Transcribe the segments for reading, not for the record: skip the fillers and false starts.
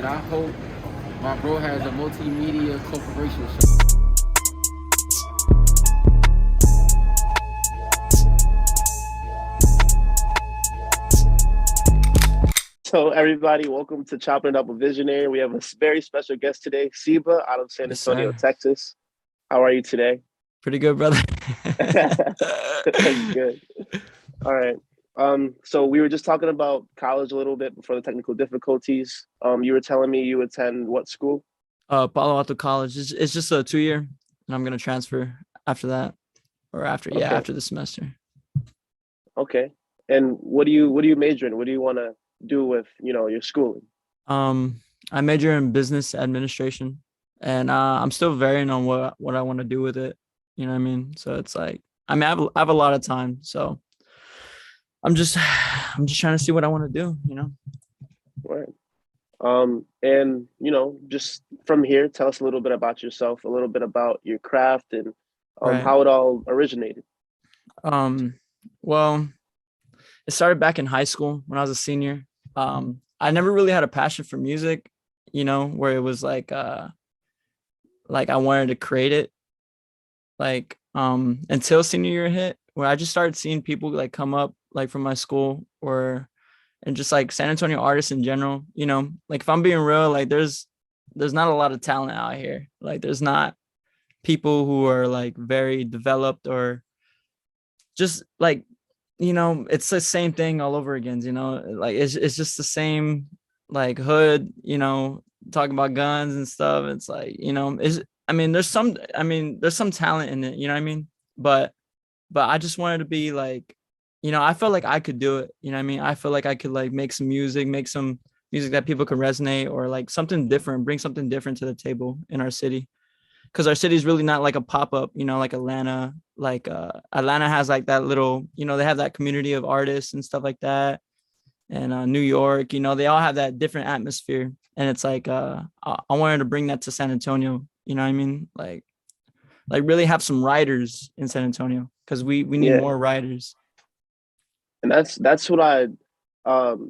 I hope my bro has a multimedia corporation show. So everybody, welcome to Chopping It Up with Visionary. We have a very special guest today, Seba, out of San Yes, Antonio, sir. Texas. How are you today? Pretty good, brother. Good. All right. So we were just talking about college a little bit before the technical difficulties. You were telling me you attend what school? Palo Alto College. It's just a 2 year, and I'm gonna transfer after that, or Okay. after the semester. Okay. And what do you major in? What do you want to do with, your schooling? I major in business administration, and I'm still varying on what I want to do with it. You know what I mean? So it's like, I have a lot of time, so I'm just trying to see what I want to do. Right. And just from here, tell us a little bit about yourself, a little bit about your craft and Right. how it all originated. Well, it started back in high school when I was a senior. I never really had a passion for music, where it was like I wanted to create it, until senior year hit, where I just started seeing people like come up like from my school and just like San Antonio artists in general, like if I'm being real, like there's not a lot of talent out here. Like there's not people who are like very developed, or just like, it's the same thing all over again, like it's just the same like hood, talking about guns and stuff. It's like, there's some talent in it, you know what I mean? But I just wanted to be like, I felt like I could do it. You know what I mean? I feel like I could like make some music that people could resonate, or like something different, bring something different to the table in our city. Because our city is really not like a pop-up, like Atlanta. Like Atlanta has like that little, they have that community of artists and stuff like that. And New York, they all have that different atmosphere. And it's like I wanted to bring that to San Antonio. You know what I mean? Like really have some writers in San Antonio, because we need Yeah. more writers. And that's what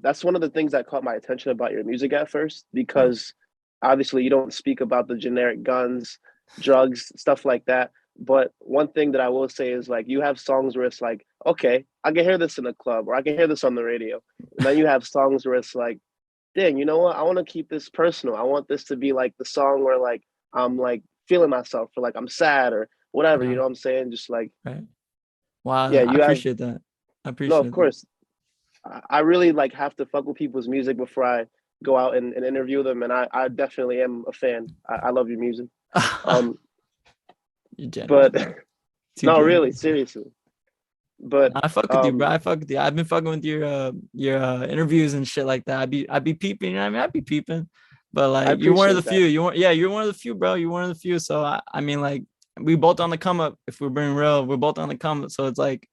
that's one of the things that caught my attention about your music at first, because obviously you don't speak about the generic guns, drugs, stuff like that. But one thing that I will say is like you have songs where it's like, okay, I can hear this in a club or I can hear this on the radio. And then you have songs where it's like, dang, you know what? I want to keep this personal. I want this to be like the song where like I'm like feeling myself, or like I'm sad or whatever, you know what I'm saying? Just like, Right. Wow. yeah, I you have, appreciate that. I no, appreciate of course. I really like have to fuck with people's music before I go out and interview them. And I definitely am a fan. I love your music. that. You're generous, But bro. Too no, generous. really, seriously. But I fuck with you, bro. I fuck with you. I've been fucking with your interviews and shit like that. I'd be peeping. You know what I mean? I'd be peeping. But like you're one of the few. You're one of the few, bro. You're one of the few. So I mean, like we both on the come up. If we're being real, we're both on the come up. So it's like,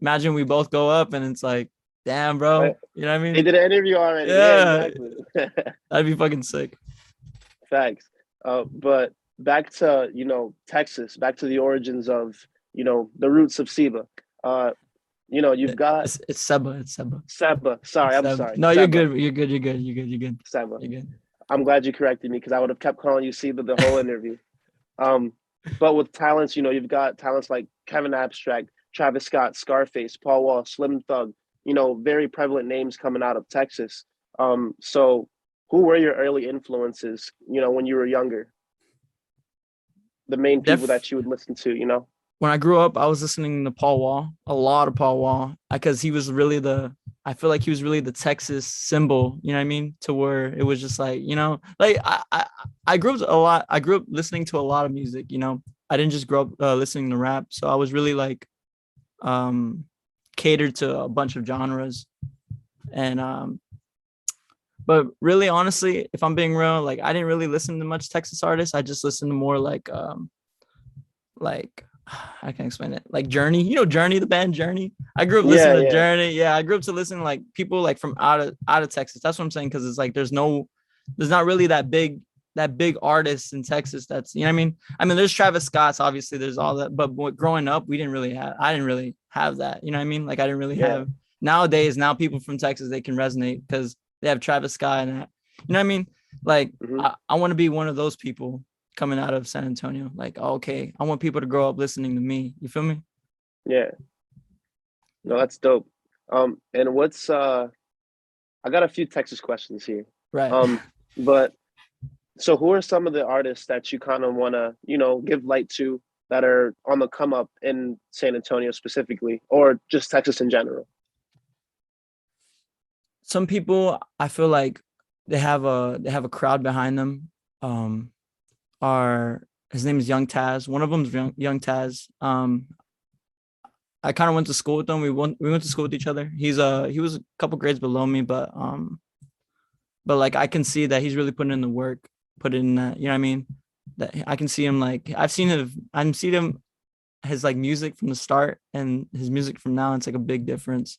imagine we both go up and it's like, damn, bro. You know what I mean? They did an interview already. Yeah, exactly. That'd be fucking sick. Facts. But back to, Texas, back to the origins of, the roots of Seba. You've got It's Seba. It's Seba. Seba. Sorry, Seba. I'm sorry. No, Seba. you're good. You're good. You're good. You're good. You're good. Seba. You're good. I'm glad you corrected me, because I would have kept calling you Seba the whole interview. But with talents, you've got talents like Kevin Abstract, Travis Scott, Scarface, Paul Wall, Slim Thug, very prevalent names coming out of Texas. So who were your early influences, when you were younger? The main people that you would listen to, When I grew up, I was listening to Paul Wall, a lot of Paul Wall, because he was really I feel like he was really the Texas symbol, you know what I mean? To where it was just like, like I grew up a lot. I grew up listening to a lot of music, I didn't just grow up listening to rap. So I was really like catered to a bunch of genres. And but really, honestly, if I'm being real, like I didn't really listen to much Texas artists. I just listened to more like I can explain it, like Journey. Journey, the band Journey. I grew up listening to Journey. Yeah, I grew up to listen to like people like from out of Texas. That's what I'm saying, because it's like there's not really that big artist in Texas. That's, you know what I mean? I mean, there's Travis Scott's, obviously, there's all that, but growing up, I didn't really have that. You know what I mean? Like I didn't really have. Nowadays, now people from Texas, they can resonate because they have Travis Scott and that. You know what I mean? Like Hmm. I want to be one of those people coming out of San Antonio. Like, okay, I want people to grow up listening to me. You feel me? Yeah. No, that's dope. And what's I got a few Texas questions here. Right. Um, but so who are some of the artists that you kind of want to, give light to that are on the come up in San Antonio specifically, or just Texas in general? Some people I feel like they have a crowd behind them. Um, are his name is Young Taz. One of them's Young Taz. I kind of went to school with him. We went to school with each other. He was a couple grades below me, but like I can see that he's really putting in the work, put in that, you know what I mean? That I can see him like I've seen him his like music from the start and his music from now. It's like a big difference.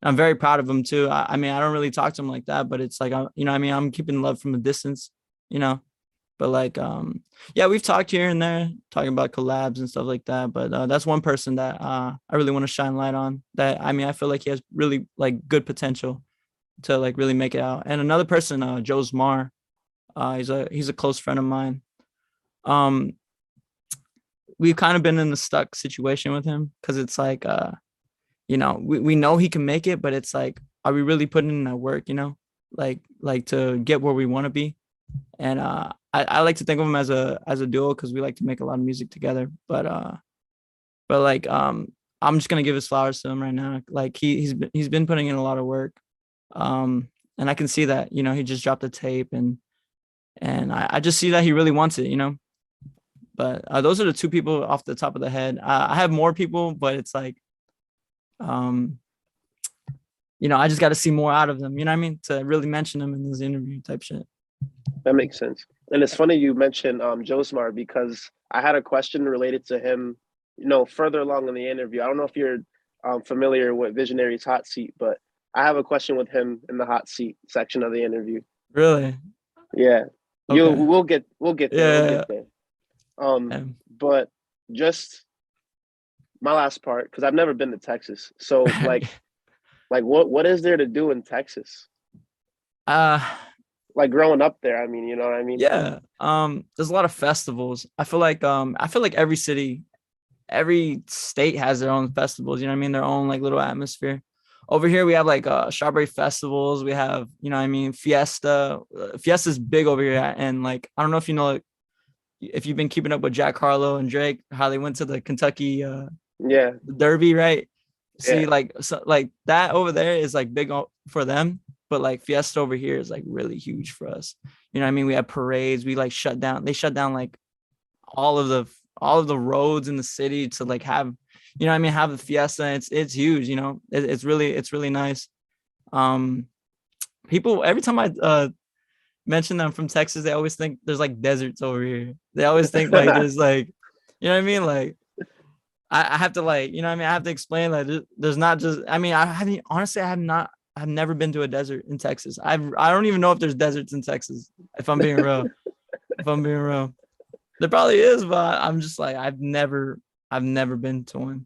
I'm very proud of him too. I mean, I don't really talk to him like that, but it's like you know what I mean, I'm keeping love from a distance, you know. But like yeah, we've talked here and there talking about collabs and stuff like that, but that's one person that I really want to shine light on. That I mean, I feel like he has really like good potential to like really make it out. And another person, Joe's Mar, he's a close friend of mine. Um, we've kind of been in a stuck situation with him because it's like you know, we know he can make it, but it's like, are we really putting in that work, you know, like to get where we want to be? And I like to think of him as a duo because we like to make a lot of music together. But like I'm just gonna give his flowers to him right now. Like he's been putting in a lot of work. And I can see that, you know, he just dropped a tape and I just see that he really wants it, you know. But those are the two people off the top of the head. I have more people, but it's like um you know, I just got to see more out of them, you know what I mean, to really mention them in this interview type shit. That makes sense. And it's funny you mentioned Josmar because I had a question related to him, further along in the interview. I don't know if you're familiar with Visionary's hot seat, but I have a question with him in the hot seat section of the interview. Really? Yeah. Okay. We'll get there. We'll Yeah. get there. Um, Um, but just my last part, because I've never been to Texas. So right. like what is there to do in Texas? uh Like growing up there, I mean, you know what I mean? yeah, there's a lot of festivals. I feel like every city, every state has their own festivals, you know what I mean, their own like little atmosphere. Over here we have like strawberry festivals, we have, you know what I mean, fiesta's big over here. And like I don't know if you know, like, if you've been keeping up with Jack Harlow and Drake, how they went to the Kentucky Yeah, Derby, right? See, yeah. like so, like that over there is like big for them, but like Fiesta over here is like really huge for us. You know what I mean? We have parades. We like shut down. They shut down like all of the all of the roads in the city to like have, you know what I mean, have the Fiesta. It's huge. You know, it's really nice. Um, people every time I mention them from Texas, they always think there's like deserts over here. They always think like there's like, you know what I mean, like I have to like, you know what I mean? I have to explain that there's not just, I mean, I haven't, honestly, I've never been to a desert in Texas. I don't even know if there's deserts in Texas, if I'm being real. If I'm being real. There probably is, but I'm just like, I've never been to one.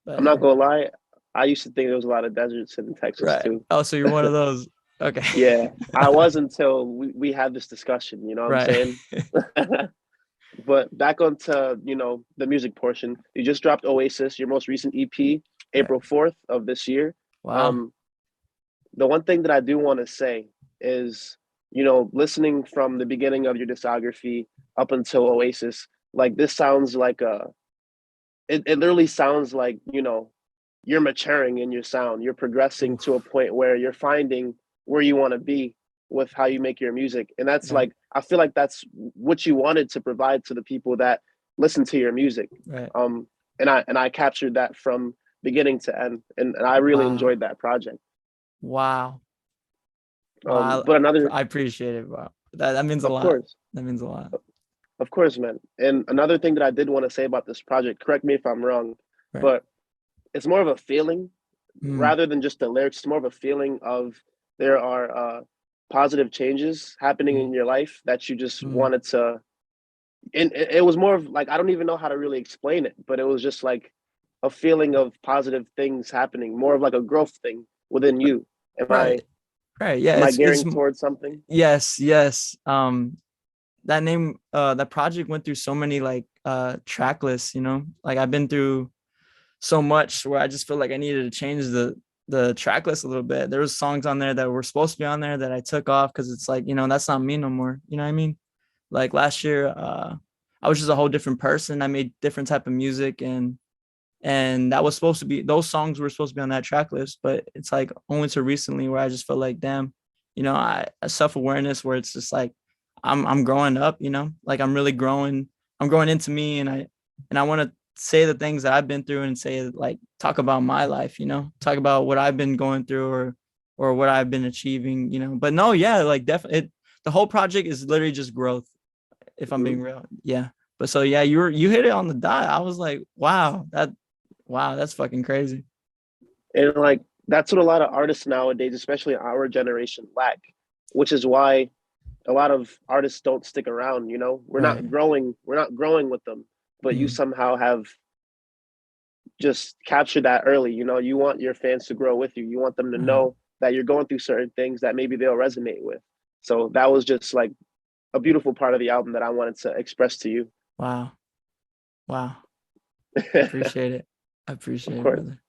I'm But not gonna lie. I used to think there was a lot of deserts in Texas right. too. Oh, so you're one of those. Okay. Yeah, I was until we had this discussion. You know what I'm Right. saying? But back onto the music portion. You just dropped Oasis, your most recent EP, Right. April 4th of this year. Wow. Um, the one thing that I do want to say is, listening from the beginning of your discography up until Oasis, like this sounds like it literally sounds like, you're maturing in your sound. You're progressing to a Oof. point where you're finding where you want to be with how you make your music. And that's Right. like, I feel like that's what you wanted to provide to the people that listen to your music. Right. And I captured that from beginning to end. And I really Wow. enjoyed that project. Wow. Wow. But another, I appreciate it. Wow. That means a of lot. course, That means a lot. of course, man. And another thing that I did want to say about this project, correct me if I'm wrong, Right. but it's more of a feeling Mm, rather than just the lyrics. It's more of a feeling of there are positive changes happening mm, in your life that you just mm. wanted to. And it was more of like, I don't even know how to really explain it, but it was just like a feeling of positive things happening, more of like a growth thing within you. Am I Right. Right. Yeah. Am I It's gearing towards something? yes. Yes. That name, that project went through so many like track lists, you know, like I've been through so much where I just feel like I needed to change the track list a little bit. There was songs on there that were supposed to be on there that I took off because it's like, you know, that's not me no more. You know what I mean? Like last year, I was just a whole different person. I made different type of music, and that was supposed to be, those songs were supposed to be on that track list, but it's like only to recently where I just felt like, damn, you know, a self-awareness where it's just like I'm growing up, you know, like I'm really growing. I'm growing into me, and I want to say the things that I've been through and say like talk about my life, you know, talk about what I've been going through or what I've been achieving, you know. But no, yeah, like definitely the whole project is literally just growth, if I'm being real. Yeah. But so yeah, you hit it on the dot. I was like, wow, that's fucking crazy. And like that's what a lot of artists nowadays, especially our generation, lack, which is why a lot of artists don't stick around, you know. Right. We're not growing with them, but you Mm. somehow have just captured that early, you know. You want your fans to grow with you. You want them to Right. know that you're going through certain things that maybe they'll resonate with. So that was just like a beautiful part of the album that I wanted to express to you. Wow. Wow. I Of appreciate it. I appreciate it, course. brother.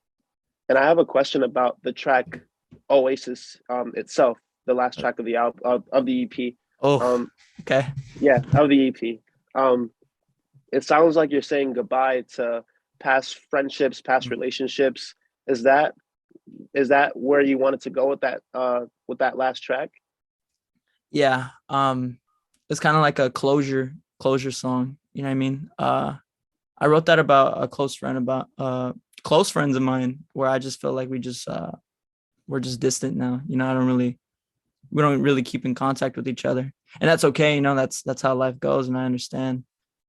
And I have a question about the track Oasis itself, the last track of the album of the EP. Oh, Um, okay. yeah, of the EP. Um, it sounds like you're saying goodbye to past friendships, past relationships. Is that where you wanted to go with that last track? Yeah. It's kind of like a closure song. You know what I mean? I wrote that about a close friends of mine where I just feel like we're just distant now. You know, we don't really keep in contact with each other. And that's okay, you know, that's how life goes, and I understand.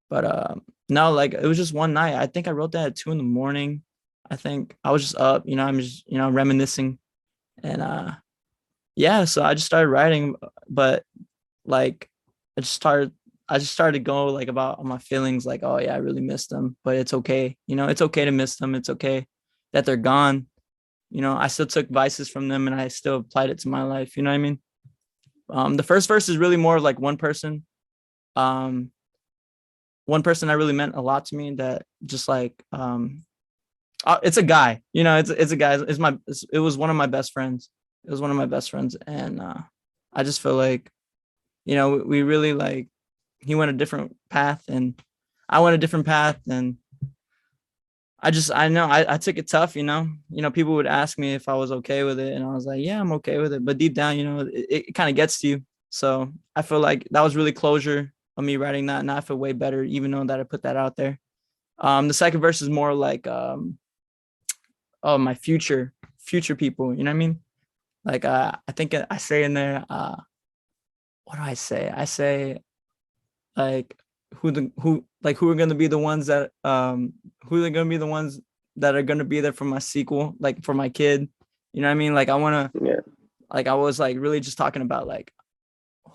But no, like it was just one night. I think I wrote that at 2 a.m. I think I was just up, you know, I'm just, you know, reminiscing. And yeah, so I just started writing, but like I just started I just started to go like about my feelings, like, oh yeah, I really miss them, but it's okay. You know, it's okay to miss them. It's okay that they're gone. You know, I still took vices from them and I still applied it to my life. You know what I mean? The first verse is really more of like um, one person that really meant a lot to me that just like, it's a guy, you know, it's a guy. It was one of my best friends. It was one of my best friends. And I just feel like, you know, we really like, he went a different path and I went a different path. And I know I took it tough, you know, people would ask me if I was okay with it. And I was like, yeah, I'm okay with it. But deep down, you know, it kind of gets to you. So I feel like that was really closure of me writing that. And I feel way better, even though that I put that out there. The second verse is more like, oh, my future people, you know what I mean? Like, I think I say in there, what do I say? I say like, who are going to be the ones that who are going to be the ones that are going to be there for my sequel, like for my kid, you know what I mean? Like I want to, Yeah. like I was like really just talking about like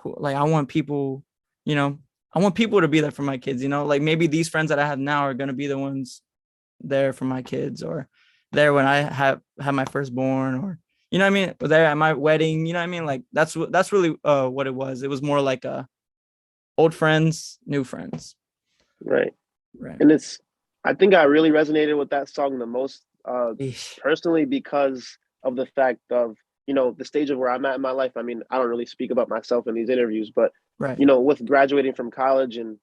like I want people, you know, I want people to be there for my kids, you know, like maybe these friends that I have now are going to be the ones there for my kids, or there when I have my firstborn, or you know what I mean, or there at my wedding, you know what I mean? Like that's really what it was. It was more like old friends, new friends. Right. Right. And I think I really resonated with that song the most, Eesh. personally, because of the fact of, you know, the stage of where I'm at in my life. I mean, I don't really speak about myself in these interviews, but, Right. you know, with graduating from college, and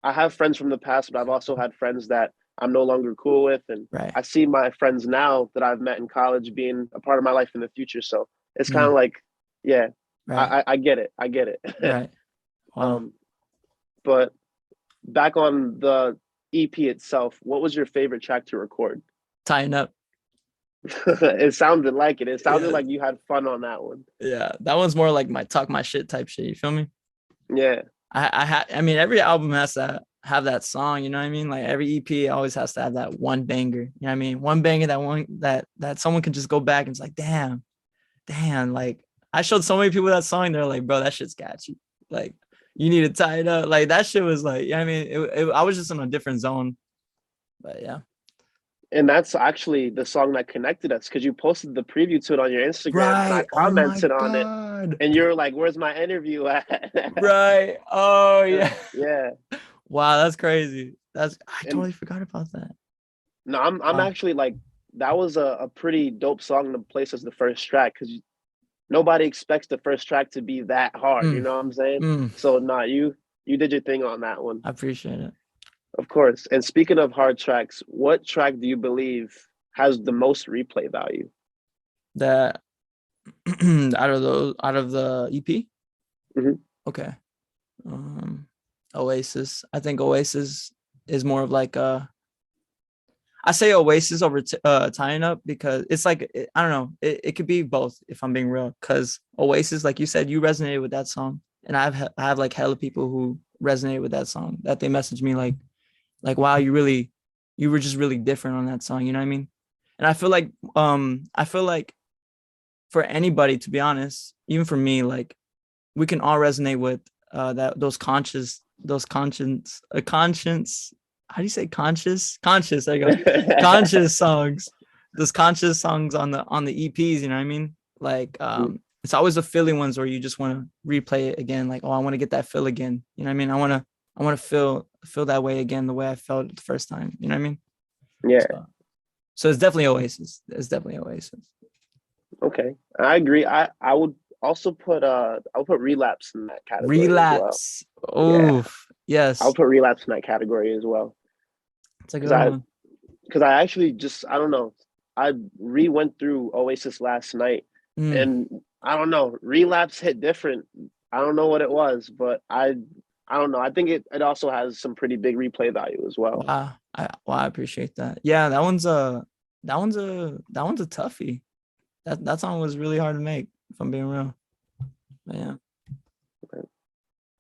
I have friends from the past, but I've also had friends that I'm no longer cool with. And Right. I see my friends now that I've met in college being a part of my life in the future. So it's kind of Mm. like, yeah, Right. I get it. I get it. Right. Wow. um, but back on the EP itself, what was your favorite track to record? Tightn Up. It sounded like it. It sounded Yeah. like you had fun on that one. Yeah. That one's more like my talk my shit type shit. You feel me? Yeah, I mean, every album has to have that song, you know what I mean? Like every EP always has to have that one banger. You know what I mean? One banger that someone can just go back and it's like, damn, like I showed so many people that song, they're like, bro, that shit's catchy. Like you need to tie it up. Like that shit was like, you know what I mean? I was just in a different zone. But yeah. And that's actually the song that connected us because you posted the preview to it on your Instagram and I Right. Oh my commented on it. God. And you're like, "Where's my interview at?" Right. Oh yeah. Yeah. Wow, that's crazy. I And totally forgot about that. no, I'm Wow. actually like that was a pretty dope song to place as the first track because nobody expects the first track to be that hard. You Mm, know what I'm saying? mm, So nah, you did your thing on that one, I appreciate it. of course. And speaking of hard tracks, what track do you believe has the most replay value? That out of the EP. Mhm. Okay. Um, Oasis. I think Oasis is more of like I say Oasis over Tightn Up because it's like I don't know. It could be both if I'm being real. Because Oasis, like you said, you resonated with that song, and I have like hella people who resonate with that song that they message me like wow, you were just really different on that song. You know what I mean? And I feel like for anybody, to be honest, even for me, like we can all resonate with that those conscience a conscience how do you say conscious there you go conscious songs, those conscious songs on the EPs, you know what I mean? Like it's always the feeling ones where you just want to replay it again, like, oh, I want to get that feel again, you know what I mean? I want to feel that way again, the way I felt it the first time, you know what I mean? Yeah. So it's definitely Oasis. It's definitely Oasis. Okay. I agree. I would also put I'll put relapse in that category as well. Relapse. Yeah. Oh I'll yes, put relapse in that category as well. it's a Because good one. I actually just I don't know. I went through Oasis last night Mm. and I don't know, relapse hit different. I don't know what it was, but I don't know. I think it also has some pretty big replay value as well. Wow. I appreciate that. Yeah, that one's a toughie. That song was really hard to make, if I'm being real. But yeah.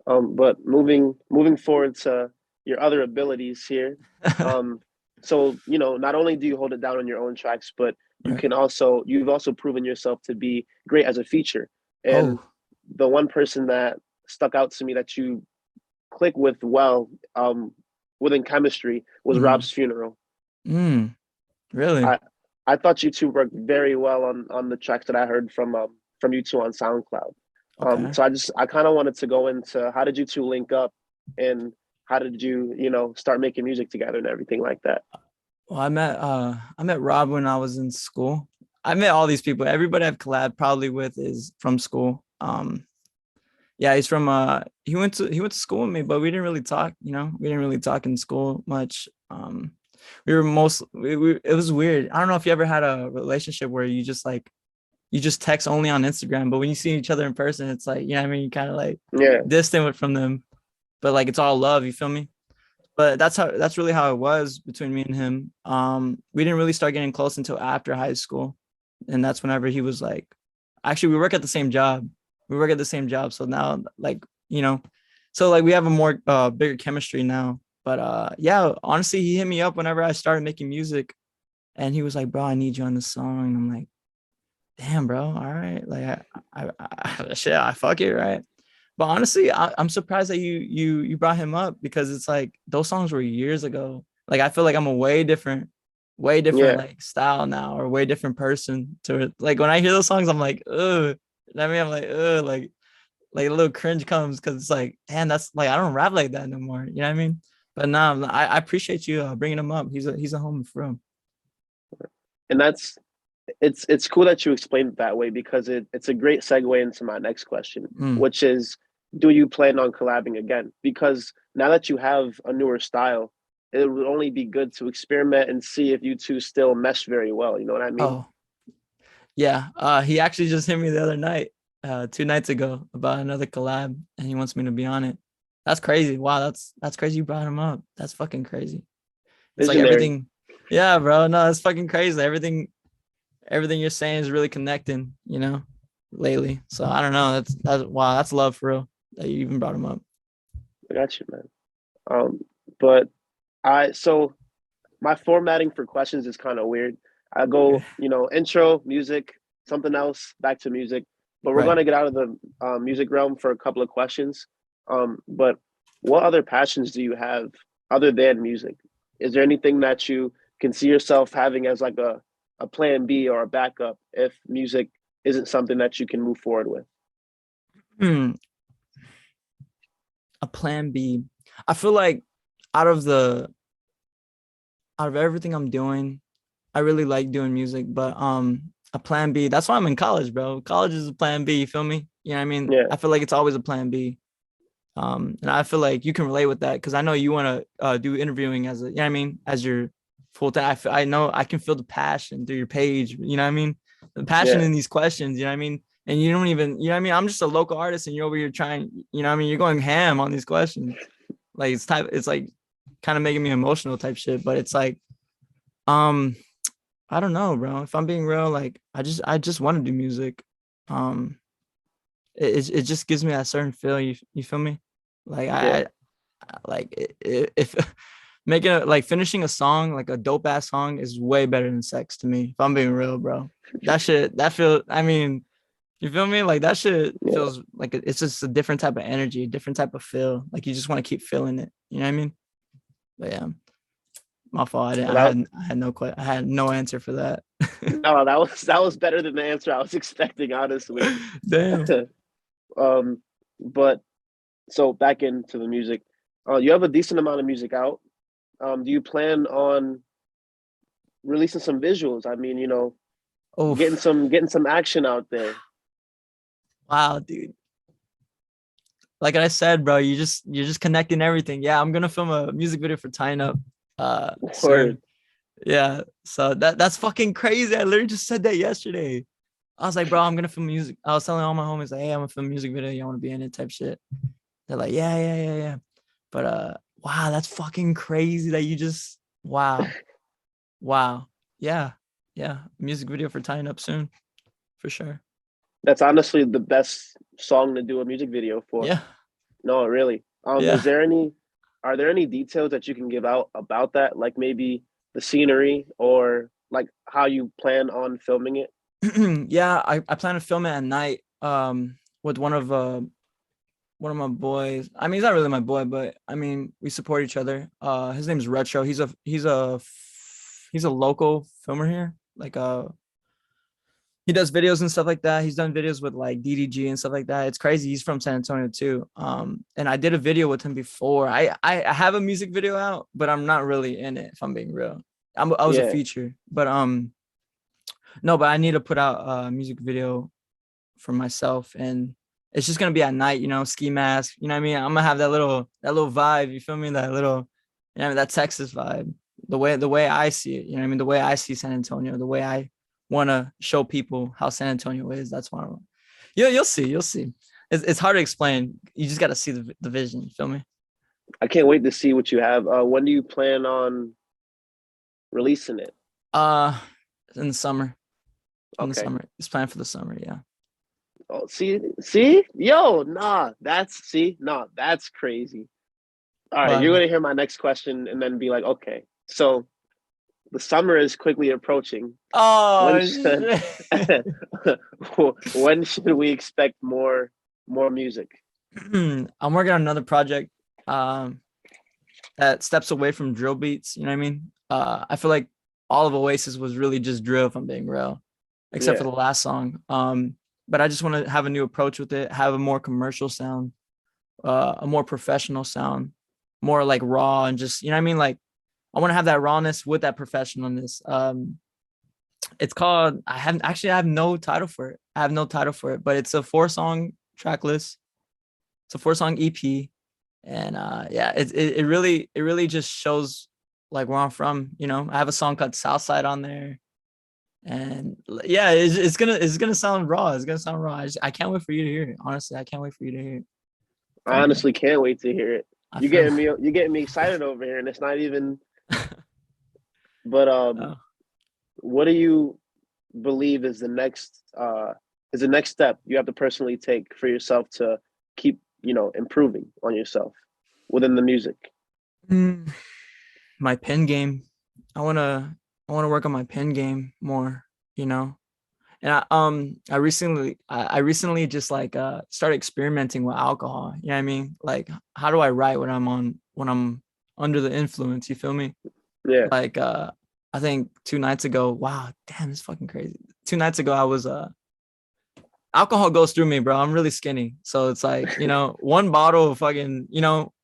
But moving forward to your other abilities here. Um, so not only do you hold it down on your own tracks, but Right. you've also proven yourself to be great as a feature. And Oh. the one person that stuck out to me that you click with well within chemistry was Mm. Rob's Funeral. Really? I I thought you two worked very well on the tracks that I heard from you two on SoundCloud. Okay. So I kind of wanted to go into how did you two link up and how did you start making music together and everything like that. Well, I met Rob when I was in school. I met all these people. Everybody I've collabed probably with is from school. Yeah, he's from he went to school with me, but we didn't really talk, you know. We didn't really talk in school much. We were it was weird. I don't know if you ever had a relationship where you just text only on Instagram, but when you see each other in person, it's like, you know what I mean, you kind of like Yeah. distant from them, but like it's all love, you feel me? But that's really how it was between me and him. We didn't really start getting close until after high school. And that's whenever he was like, actually we work at the same job. We work at the same job. So now like, you know, so like we have a more bigger chemistry now. But yeah, honestly, he hit me up whenever I started making music and he was like, bro, I need you on this song. And I'm like, damn, bro. All right. Like shit, I fuck it, right? But honestly, I'm surprised that you brought him up because it's like those songs were years ago. Like I feel like I'm a way different Yeah. like style now or way different person to it. Like when I hear those songs, I'm like, ugh. I mean, I'm like, ugh, like a little cringe comes because it's like, man, that's like I don't rap like that no more. You know what I mean? But no, I appreciate you bringing him up. He's a homie for him. And it's cool that you explained it that way because it's a great segue into my next question, Mm. which is, do you plan on collabing again? Because now that you have a newer style, it would only be good to experiment and see if you two still mesh very well. You know what I mean? Oh yeah. He actually just hit me the other night, 2 nights ago, about another collab, and he wants me to be on it. That's crazy. Wow, that's crazy. You brought him up. That's fucking crazy. It's like Visionary. everything. Yeah, bro. No, it's fucking crazy. Everything you're saying is really connecting, you know, lately. So I don't know. That's wow, that's love for real that you even brought him up. I got you, man. But so my formatting for questions is kind of weird. I Okay. go, intro, music, something else, back to music. But we're Right. going to get out of the music realm for a couple of questions. But what other passions do you have other than music? Is there anything that you can see yourself having as like a plan B or a backup if music isn't something that you can move forward with? Hmm, a plan B. I feel like out of the out of everything I'm doing, I really like doing music, but a plan B. That's why I'm in college, bro. College is a plan B, you feel me? You know what I mean? Yeah. I feel like it's always a plan B. And I feel like you can relate with that because I know you want to do interviewing as a, you know what I mean, as your full time. I know I can feel the passion through your page. You know what I mean? The passion Yeah. in these questions. You know what I mean? And you don't even, you know what I mean? I'm just a local artist, and you're over here trying. You know what I mean? You're going ham on these questions. Like it's like kind of making me emotional type shit. But it's like, um, I don't know, bro. If I'm being real, like I just want to do music. Um, it just gives me that certain feel. You feel me? Like Yeah. if making a like finishing a song like a dope ass song is way better than sex to me. If I'm being real, bro, that feel. I mean, you feel me? Like that shit Yeah. feels like it's just a different type of energy, a different type of feel. Like you just want to keep feeling it. You know what I mean? But yeah, my fault. Well, that, I had no answer for that. no, that was better than the answer I was expecting, honestly. Damn. But so back into the music, you have a decent amount of music out. Do you plan on releasing some visuals? I mean, Oh getting some action out there. wow, dude. Like I said, bro, you're just connecting everything. Yeah, I'm gonna film a music video for Tightn Up Word. soon. Yeah. So that's fucking crazy. I literally just said that yesterday. I was like, bro, I'm gonna film music. I was telling all my homies, like, hey, I'm gonna film a music video. You wanna be in it type shit. They're like, yeah. But wow, that's fucking crazy that you just wow. Wow. Yeah. Yeah. Music video for Tightn Up soon. For sure. That's honestly the best song to do a music video for. Yeah. No, really. Yeah. Are there any details that you can give out about that? Like maybe the scenery or like how you plan on filming it? Yeah, I plan to film it at night with one of my boys. I mean, he's not really my boy, but I mean, we support each other. His name's Retro. He's a local filmer here. Like he does videos and stuff like that. He's done videos with like DDG and stuff like that. It's crazy. He's from San Antonio too. And I did a video with him before. I have a music video out, but I'm not really in it, if I'm being real. I was a Yeah. feature, but no, but I need to put out a music video for myself, and it's just gonna be at night, ski mask, you know what I mean? I'm gonna have that little vibe, you feel me? That little, that Texas vibe, the way I see it, you know what I mean? The way I see San Antonio, the way I want to show people how San Antonio is. That's why you'll see. It's hard to explain. You just got to see the vision. You feel me? I can't wait to see what you have. When do you plan on releasing it? In the summer. In the Okay. summer. It's planned for the summer. Yeah. Oh, see, that's crazy. All right, you're gonna hear my next question and then be like, okay, so the summer is quickly approaching. Oh, When should we expect more music? I'm working on another project that steps away from drill beats. You know what I mean? I feel like all of Oasis was really just drill, if I'm being real, except for the last song. But I just want to have a new approach with it, have a more commercial sound, a more professional sound, more like raw and just, you know what I mean? Like I want to have that rawness with that professionalness. It's called, I have no title for it. I have no title for it, but it's a 4-song track list. It's a 4-song EP. And yeah, it really just shows like where I'm from. I have a song called Southside on there. And yeah, it's gonna sound raw. It's gonna sound raw. I can't wait for you to hear it. Honestly, I can't wait for you to hear it. I honestly can't wait to hear it. You're getting me excited over here, and it's not even. But what do you believe is the next step you have to personally take for yourself to keep improving on yourself within the music? My pen game. I wanna work on my pen game more. And I recently just like started experimenting with alcohol. You know what I mean? Like, how do I write when I'm under the influence? You feel me? Yeah. Like I think 2 nights ago. Wow, damn, it's fucking crazy. 2 nights ago, I was alcohol goes through me, bro. I'm really skinny. So it's like, one bottle of fucking,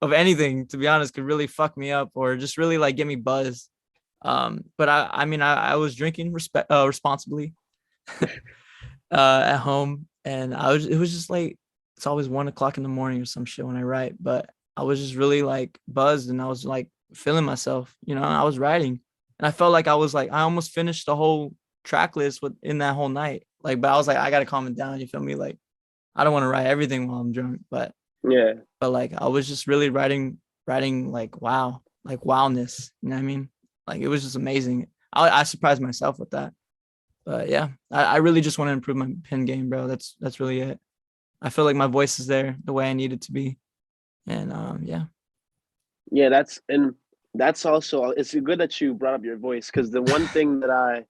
of anything, to be honest, could really fuck me up or just really like get me buzzed. But I mean, I was drinking responsibly at home, and it was just like, it's always 1 o'clock in the morning or some shit when I write, but I was just really like buzzed and I was like feeling myself, I was writing and I felt like I almost finished the whole track list in that whole night. Like, but I was like, I gotta calm it down. You feel me? Like, I don't want to write everything while I'm drunk, but Yeah. but like, I was just really writing like, wow, like wowness. You know what I mean? Like, it was just amazing. I surprised myself with that. But yeah, I really just want to improve my pen game, bro. That's really it. I feel like my voice is there the way I need it to be. And yeah. Yeah, that's also, it's good that you brought up your voice, because the one thing that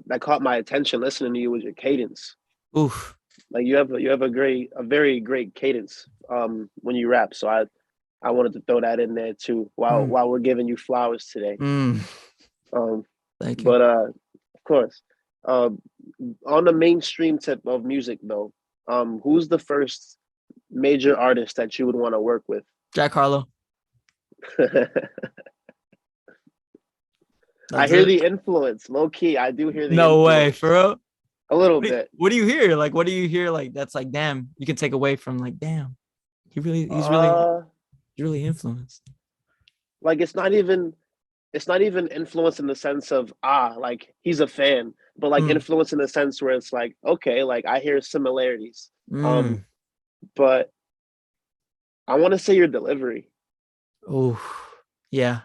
that caught my attention listening to you was your cadence. Oof. Like you have a very great cadence when you rap. So I wanted to throw that in there too while we're giving you flowers today. Thank you. But of course, on the mainstream tip of music though, who's the first major artist that you would want to work with? Jack Harlow. I hear the influence, low key. I do hear the No influence. way, for real. A little bit. What do you hear? Like, what do you hear? Like, that's like, damn, you can take away from like, damn, he's really influenced. Like it's not even influence in the sense of like he's a fan, but like influence in the sense where it's like, okay, like I hear similarities. But I want to say your delivery. Oh, yeah,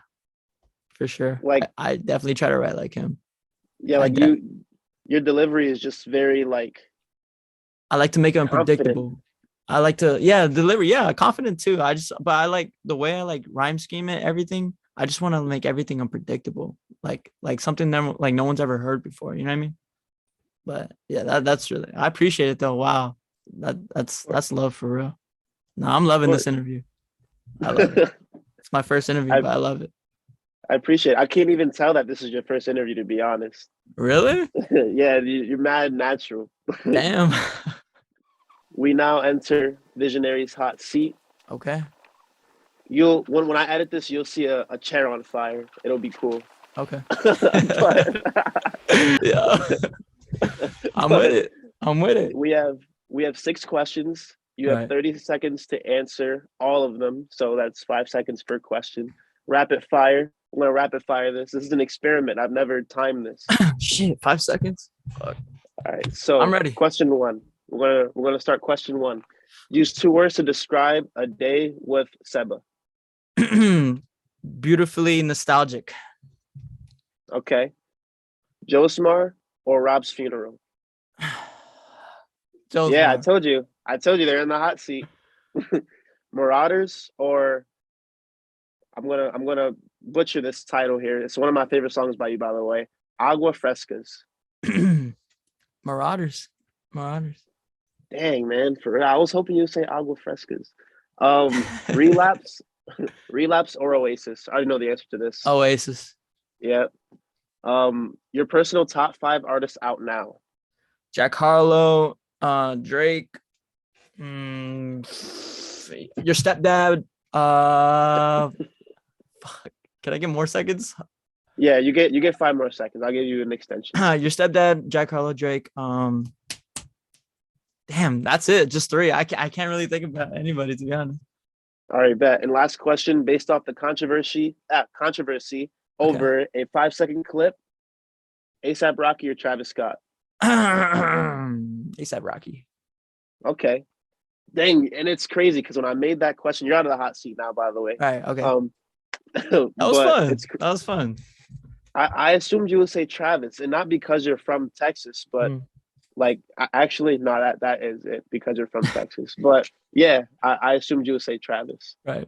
for sure. Like I definitely try to write like him. Yeah, like your delivery is just very like. I like to make it confident. unpredictable. I like to, delivery. Yeah, confident too. But I like the way I like rhyme scheme it, everything. I just want to make everything unpredictable, like something that like no one's ever heard before. You know what I mean? But yeah, that's really, I appreciate it though. Wow, that's love for real. No, I'm loving this interview. I love it. It's my first interview, but I love it. I appreciate it. I can't even tell that this is your first interview, to be honest. Really? Yeah, you're mad natural. Damn. We now enter Visionary's hot seat. Okay. When I edit this, you'll see a chair on fire. It'll be cool. Okay. But, yeah. I'm with it. We have 6 questions. You have 30 seconds to answer all of them. So that's 5 seconds per question. Rapid fire. I'm gonna rapid fire this. This is an experiment. I've never timed this. Shit, 5 seconds. Fuck. All right. So I'm ready. Question 1. We're gonna start question 1. Use 2 words to describe a day with Seba. Beautifully nostalgic. Okay. Josemar or Rob's funeral? Josemar. Yeah, I told you they're in the hot seat. Marauders or I'm gonna butcher this title here. It's one of my favorite songs by you, by the way. Agua Frescas. Marauders. Dang, man, for real. I was hoping you'd say Agua Frescas. Relapse or Oasis? I already know the answer to this. Oasis. Yeah. Your personal top 5 artists out now. Jack Harlow, Drake, your stepdad. Fuck. Can I get more seconds? Yeah, you get 5 more seconds. I'll give you an extension. Your stepdad, Jack Harlow, Drake. Damn, that's it. Just 3. I can't really think about anybody, to be honest. All right, bet. And last question, based off the controversy over a 5-second clip, A$AP Rocky or Travis Scott? A$AP Rocky. Okay. Dang, and it's crazy because when I made that question, you're out of the hot seat now, by the way. All right, okay. That was fun. I assumed you would say Travis, and not because you're from Texas, but like actually, no, that is it, because you're from Texas. But yeah, I assumed you would say Travis. Right.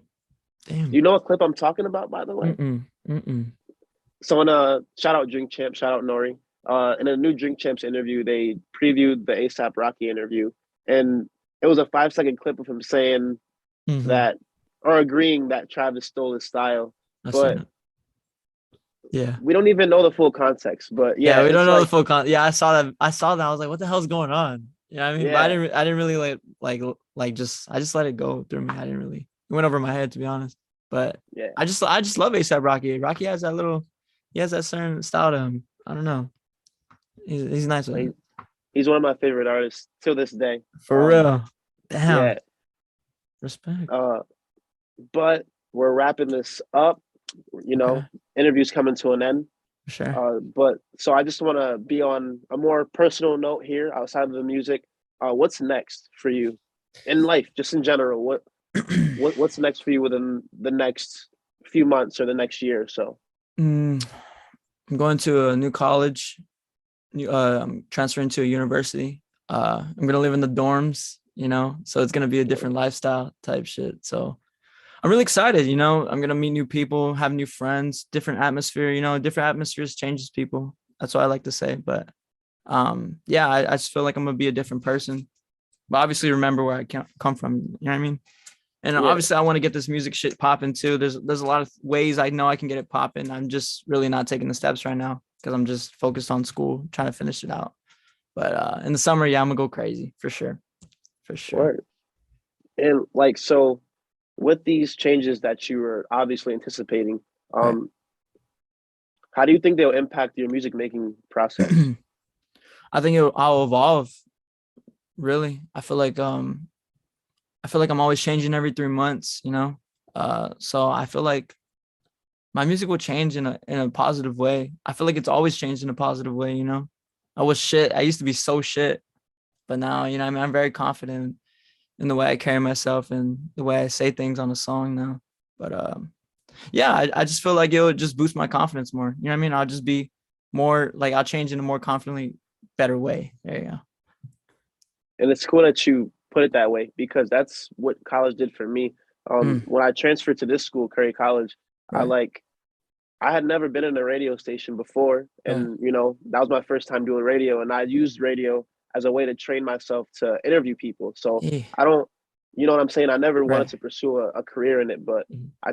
Damn. You know what clip I'm talking about, by the way? So in a shout out Drink Champ, shout out Nori. In a new Drink Champs interview, they previewed the A$AP Rocky interview, and it was a 5-second clip of him saying that, or agreeing that Travis stole his style. But Yeah. we don't even know the full context, but yeah, Yeah, we don't it's know the like, full Yeah, I saw that. I was like, what the hell's going on? You know what I mean? But yeah, I didn't really like just I just let it go through me. I didn't really it went over my head, to be honest. But yeah. I just love ASAP Rocky. Rocky has that little he has that certain style to him. I don't know. He's nice with Like, it. he's one of my favorite artists till this day. For real. Damn. Yeah. Respect. Uh, but we're wrapping this up. You Okay. know, interviews coming to an end. For sure. But so I just want to be on a more personal note here, outside of the music. What's next for you in life, just in general? What's next for you within the next few months or the next year or so? I'm going to a new college. I'm transferring to a university. I'm gonna live in the dorms, you know, so it's gonna be a different lifestyle type shit. So I'm really excited, you know. I'm gonna meet new people, have new friends, different atmosphere, you know, different atmospheres changes people. That's what I like to say. But yeah, I just feel like I'm gonna be a different person. But obviously remember where I come from, you know what I mean? And Yeah, obviously I want to get this music shit popping too. There's a lot of ways I know I can get it popping. I'm just really not taking the steps right now because I'm just focused on school, trying to finish it out. But in the summer, yeah, I'm gonna go crazy for sure. For sure. word. And like, so with these changes that you were obviously anticipating, Right. how do you think they'll impact your music making process? I think I'll evolve. Really. I feel like I'm always changing every 3 months, you know? So I feel like my music will change in a positive way. I feel like it's always changed in a positive way, you know? I was shit. I used to be so shit. But now, you know, I mean, I'm very confident in the way I carry myself and the way I say things on a song now. But yeah, I just feel like it'll just boost my confidence more. You know what I mean? I'll just be more like I'll change in a more confidently better way. There you go. And it's cool that you put it that way because that's what college did for me. Mm, When I transferred to this school, Curry College, I right, like I had never been in a radio station before, right. and you know that was my first time doing radio, and I used radio as a way to train myself to interview people. So Yeah, I don't, you know what I'm saying? I never wanted right. to pursue a career in it, but Mhm. I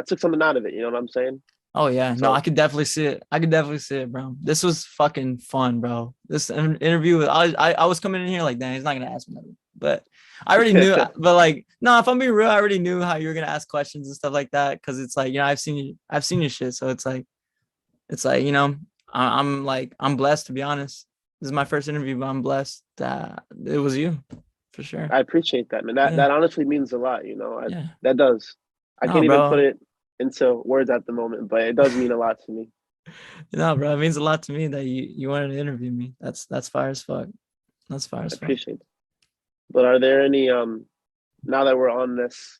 took something out of it. You know what I'm saying? Oh yeah, no, I So could definitely see it. I could definitely see it, bro. This was fucking fun, bro. This interview, I was coming in here like, dang, he's not gonna ask me nothing, but I already knew. But like, no, if I'm being real, I already knew how you were gonna ask questions and stuff like that, because it's like, you know, I've seen your shit, so it's like, you know, I'm like, I'm blessed, to be honest. This is my first interview, but I'm blessed that it was you, for sure. I appreciate that, man. Yeah, That honestly means a lot. You know, yeah. that does. I No, can't even put bro. it into words at the moment, but it does mean a lot to me. No, bro. It means a lot to me that you wanted to interview me. That's fire as fuck. That's fire I as fuck. appreciate it. But are there any now that we're on this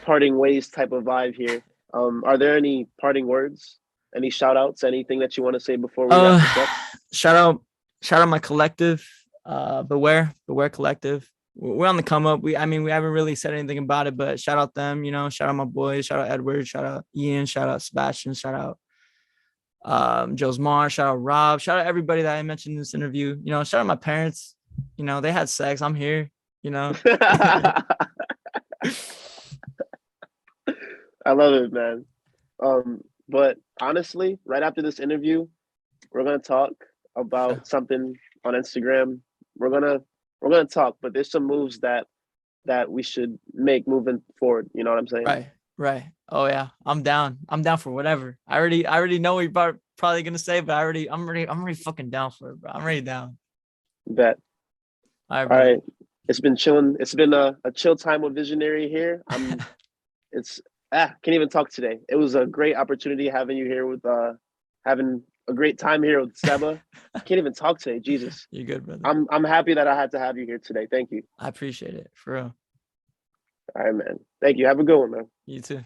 parting ways type of vibe here, are there any parting words? Any shout outs? Anything that you want to say before we wrap Uh, this up? shout out, shout out my collective. Beware collective. We're on the come up. I mean, we haven't really said anything about it, but shout out them. You know, shout out my boys. Shout out Edward. Shout out Ian. Shout out Sebastian. Shout out Josmar. Shout out Rob. Shout out everybody that I mentioned in this interview. You know, shout out my parents. You know, they had sex. I'm here. You know. I love it, man. But honestly, right after this interview, we're gonna talk Sure. about something on Instagram. We're gonna we're gonna talk, but there's some moves that we should make moving forward. You know what I'm saying? Right. Right. Oh yeah. I'm down. I'm down for whatever. I already know what you're probably gonna say, but I'm already fucking down for it, bro. I'm already down. Bet. All right, All brother. right. It's been chilling. It's been a chill time with Visionary here. It's can't even talk today. It was a great opportunity having you here with having a great time here with Seba. Can't even talk today. Jesus. You're good, brother. I'm happy that I had to have you here today. Thank you. I appreciate it. For real. All right, man. Thank you. Have a good one, man. You too.